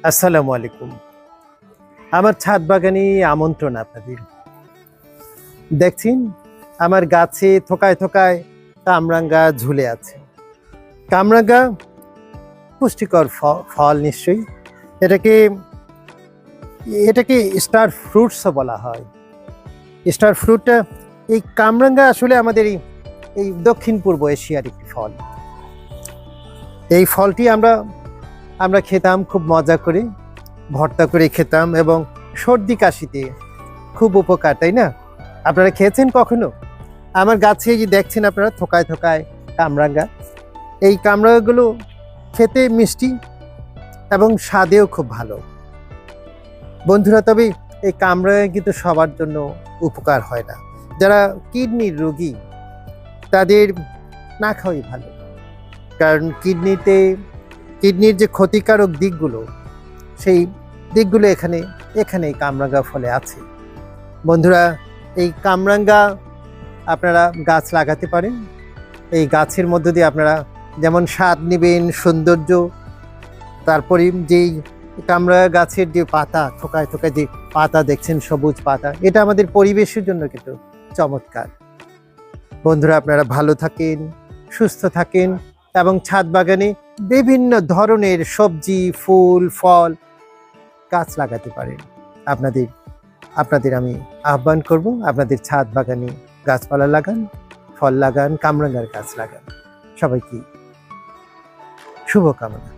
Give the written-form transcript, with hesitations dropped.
আসসালামু আলাইকুম। আমার ছাদ বাগানে আমন্ত্রণ আপনাদের। দেখছেন আমার গাছে থোকায় থোকায় কামরাঙ্গা ঝুলে আছে। কামরাঙ্গা পুষ্টিকর ফল নিশ্চয়ই। এটাকে এটাকে স্টার ফ্রুটসও বলা হয়। স্টার ফ্রুটটা এই কামরাঙ্গা আসলে আমাদের এই দক্ষিণ পূর্ব এশিয়ার একটি ফল। এই ফলটি আমরা খেতাম খুব মজা করে, ভর্তা করে খেতাম এবং সর্দি কাশিতে খুব উপকার, তাই না? আপনারা খেয়েছেন কখনো? আমার গাছে যে দেখছেন আপনারা থোকায় থোকায় কামরাঙ্গা, এই কামরাঙ্গাগুলো খেতে মিষ্টি এবং স্বাদেও খুব ভালো। বন্ধুরা, তবে এই কামরাঙ্গা কিন্তু সবার জন্য উপকার হয় না। যারা কিডনির রোগী তাদের না খাওয়াই ভালো, কারণ কিডনির যে ক্ষতিকারক দিকগুলো, সেই দিকগুলো এখানে এই কামরাঙ্গা ফলে আছে। বন্ধুরা, এই কামরাঙ্গা আপনারা গাছ লাগাতে পারেন। এই গাছের মধ্য দিয়ে আপনারা যেমন স্বাদ নেবেন, সৌন্দর্য, তারপরে যেই কামরাঙ্গা গাছের যে পাতা, থোকায় থোকায় যে পাতা দেখছেন, সবুজ পাতা, এটা আমাদের পরিবেশের জন্য কিন্তু চমৎকার। বন্ধুরা, আপনারা ভালো থাকেন, সুস্থ থাকেন এবং ছাদ বাগানে বিভিন্ন ধরনের সবজি, ফুল, ফল গাছ লাগাতে পারেন। আপনাদের আমি আহ্বান করব, আপনাদের ছাদ বাগানে গাছপালা লাগান, ফল লাগান, কামরাঙ্গার গাছ লাগান। সবাইকে শুভকামনা।